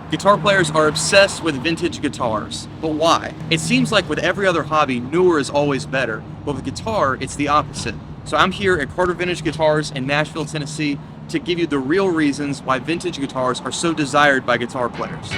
Guitar players are obsessed with vintage guitars, but why? It seems like with every other hobby, newer is always better, but with guitar, it's the opposite. So I'm here at Carter Vintage Guitars in Nashville, Tennessee to give you the real reasons why vintage guitars are so desired by guitar players.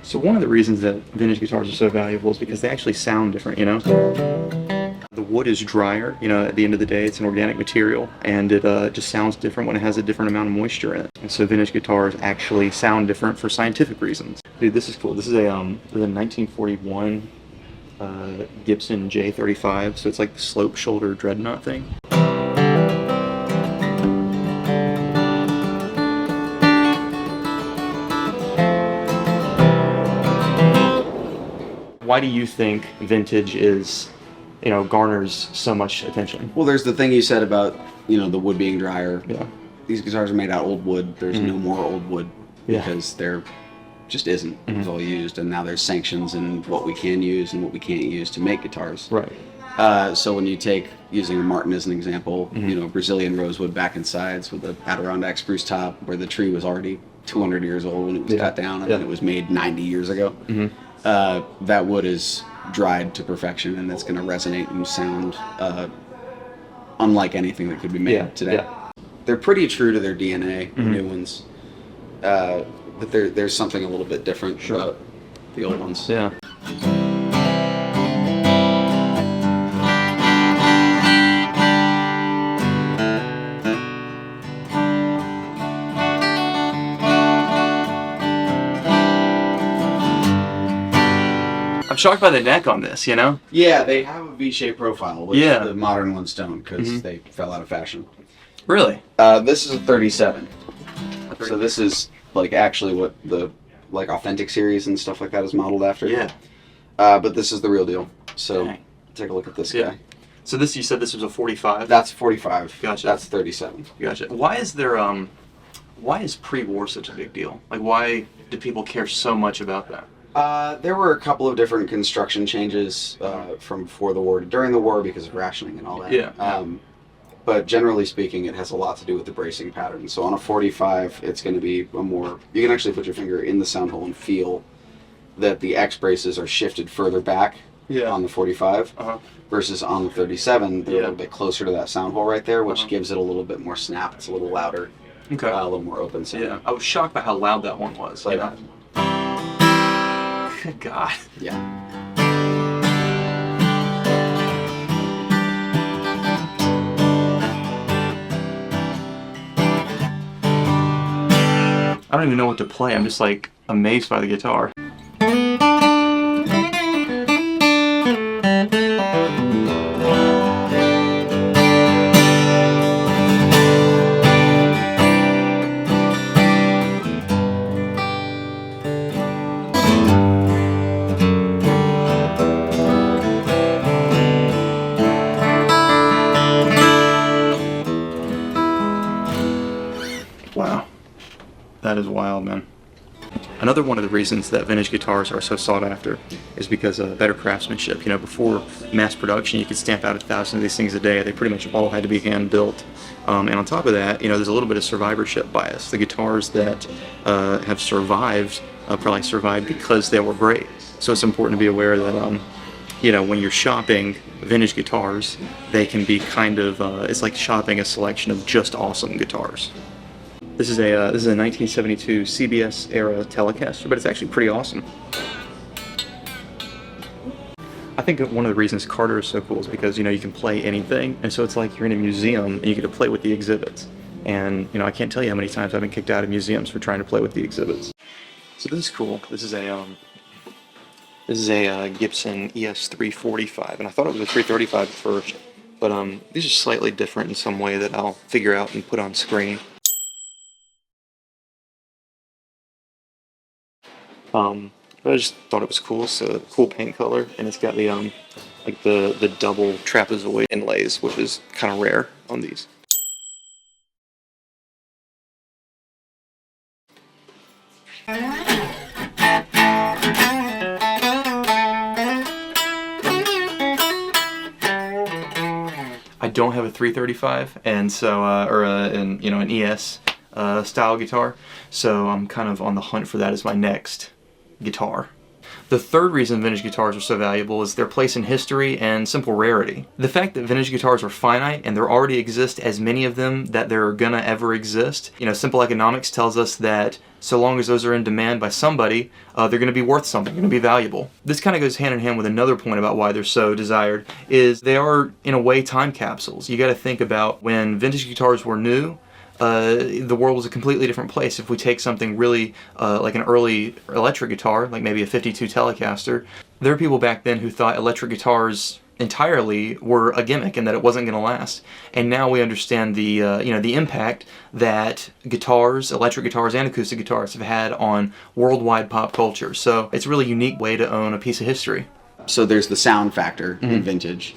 So one of the reasons that vintage guitars are so valuable is because they actually sound different, you know? The wood is drier, you know, at the end of the day it's an organic material, and it just sounds different when it has a different amount of moisture in it. And so vintage guitars actually sound different for scientific reasons. Dude, this is cool. This is a 1941 Gibson J35, so it's like the slope shoulder dreadnought thing. Why do you think vintage is, you know, garners so much attention? Well, there's the thing you said about, you know, the wood being drier. Yeah. These guitars are made out of old wood. There's no more old wood because there just isn't. It was all used, and now there's sanctions and what we can use and what we can't use to make guitars. Right. So when you take, using a Martin as an example, you know, Brazilian rosewood back and sides with a Adirondack spruce top where the tree was already 200 years old when it was cut down, and then it was made 90 years ago. That wood is dried to perfection, and it's going to resonate and sound unlike anything that could be made today. They're pretty true to their DNA, the new ones, but there's something a little bit different about the old ones. Yeah. I'm shocked by the neck on this, you know? Yeah, they have a V-shaped profile, which the modern ones don't, because they fell out of fashion. Really? This is a 37. So this is like actually what the authentic series and stuff like that is modeled after. Yeah. But this is the real deal. So take a look at this guy. So this, you said this was a 45? That's 45. Gotcha. That's 37. Gotcha. Why is there why is pre-war such a big deal? Like, why do people care so much about that? There were a couple of different construction changes from before the war to during the war because of rationing and all that. Yeah. But generally speaking, it has a lot to do with the bracing pattern. So on a 45, it's going to be a more... You can actually put your finger in the sound hole and feel that the X braces are shifted further back on the 45 versus on the 37, they're a little bit closer to that sound hole right there, which gives it a little bit more snap. It's a little louder, a little more open sound. Yeah. I was shocked by how loud that one was. Like, God. Yeah. I don't even know what to play. I'm just like amazed by the guitar. Wow. That is wild, man. Another one of the reasons that vintage guitars are so sought after is because of better craftsmanship. You know, before mass production, you could stamp out 1,000 of these things a day. They pretty much all had to be hand built. And on top of that, you know, there's a little bit of survivorship bias. The guitars that have survived probably survived because they were great. So it's important to be aware that, you know, when you're shopping vintage guitars, they can be kind of, it's like shopping a selection of just awesome guitars. This is a 1972 CBS era Telecaster, but it's actually pretty awesome. I think one of the reasons Carter is so cool is because, you know, you can play anything, and so it's like you're in a museum and you get to play with the exhibits. And, you know, I can't tell you how many times I've been kicked out of museums for trying to play with the exhibits. So this is cool. This is a Gibson ES345, and I thought it was a 335 at first, but these are slightly different in some way that I'll figure out and put on screen. But I just thought it was cool. It's a cool paint color, and it's got the like the double trapezoid inlays, which is kind of rare on these. I don't have a 335, and so an ES style guitar, so I'm kind of on the hunt for that as my next guitar. The third reason vintage guitars are so valuable is their place in history and simple rarity. The fact that vintage guitars are finite and there already exist as many of them that there are gonna ever exist. Simple economics tells us that so long as those are in demand by somebody, they're gonna be worth something, gonna be valuable. This kind of goes hand in hand with another point about why they're so desired, is they are, in a way, time capsules. You gotta think about when vintage guitars were new, the world was a completely different place. If we take something really like an early electric guitar, like maybe a 52 Telecaster, there are people back then who thought electric guitars entirely were a gimmick and that it wasn't going to last. And now we understand the the impact that guitars, electric guitars and acoustic guitars have had on worldwide pop culture. So it's a really unique way to own a piece of history. So there's the sound factor in vintage.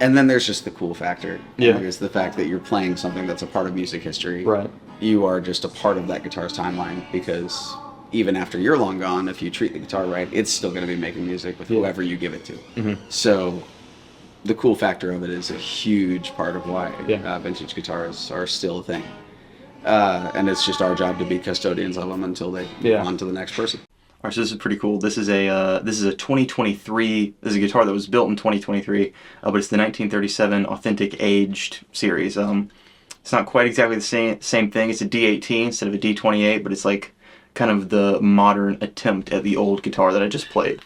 And then there's just the cool factor. Yeah. There's the fact that you're playing something that's a part of music history. Right. You are just a part of that guitar's timeline, because even after you're long gone, if you treat the guitar right, it's still going to be making music with whoever you give it to. So the cool factor of it is a huge part of why vintage guitars are still a thing. And it's just our job to be custodians of them until they move on to the next person. All right, so this is pretty cool. This is a 2023. This is a guitar that was built in 2023, but it's the 1937 Authentic Aged series. It's not quite exactly the same thing. It's a D18 instead of a D28, but it's like kind of the modern attempt at the old guitar that I just played.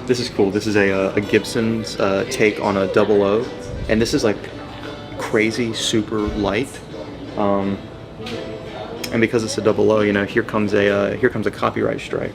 This is cool. This is a Gibson's take on a 00, and this is like crazy super light. And because it's a 00, here comes a copyright strike.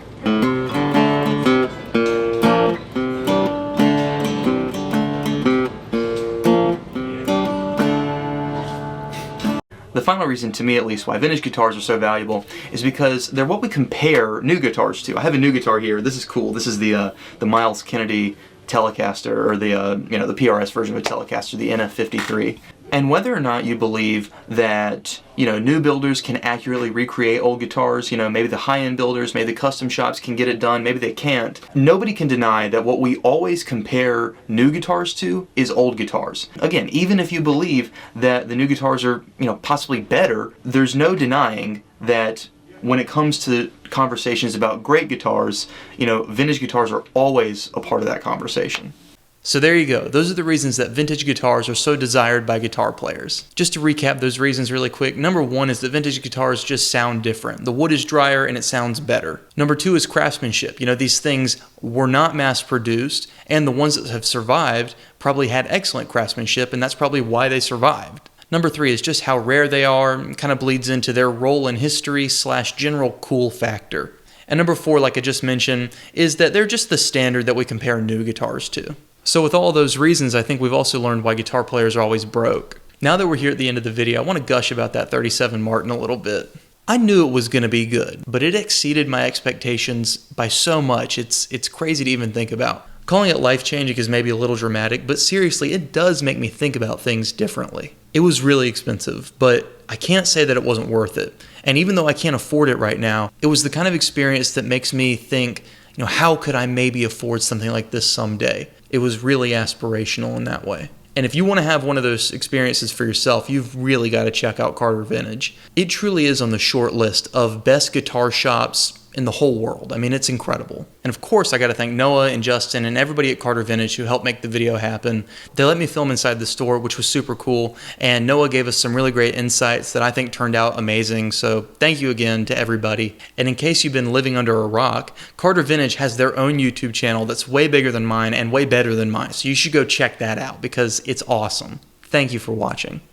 The final reason, to me at least, why vintage guitars are so valuable is because they're what we compare new guitars to. I have a new guitar here. This is cool. This is the Miles Kennedy Telecaster, or the the PRS version of a Telecaster, the NF53. And whether or not you believe that new builders can accurately recreate old guitars, maybe the high-end builders, maybe the custom shops can get it done, maybe they can't. Nobody can deny that what we always compare new guitars to is old guitars. Again, even if you believe that the new guitars are possibly better, there's no denying that when it comes to conversations about great guitars, vintage guitars are always a part of that conversation. So there you go. Those are the reasons that vintage guitars are so desired by guitar players. Just to recap those reasons really quick, number one is that vintage guitars just sound different. The wood is drier and it sounds better. Number two is craftsmanship. These things were not mass produced, and the ones that have survived probably had excellent craftsmanship, and that's probably why they survived. Number three is just how rare they are, kind of bleeds into their role in history / general cool factor. And number four, like I just mentioned, is that they're just the standard that we compare new guitars to. So with all those reasons, I think we've also learned why guitar players are always broke. Now that we're here at the end of the video, I want to gush about that 37 Martin a little bit. I knew it was going to be good, but it exceeded my expectations by so much, it's crazy to even think about. Calling it life-changing is maybe a little dramatic, but seriously, it does make me think about things differently. It was really expensive, but I can't say that it wasn't worth it. And even though I can't afford it right now, it was the kind of experience that makes me think, how could I maybe afford something like this someday? It was really aspirational in that way. And if you want to have one of those experiences for yourself, you've really got to check out Carter Vintage. It truly is on the short list of best guitar shops in the whole world. I mean, it's incredible. And of course, I got to thank Noah and Justin and everybody at Carter Vintage who helped make the video happen. They let me film inside the store, which was super cool. And Noah gave us some really great insights that I think turned out amazing. So thank you again to everybody. And in case you've been living under a rock, Carter Vintage has their own YouTube channel that's way bigger than mine and way better than mine. So you should go check that out because it's awesome. Thank you for watching.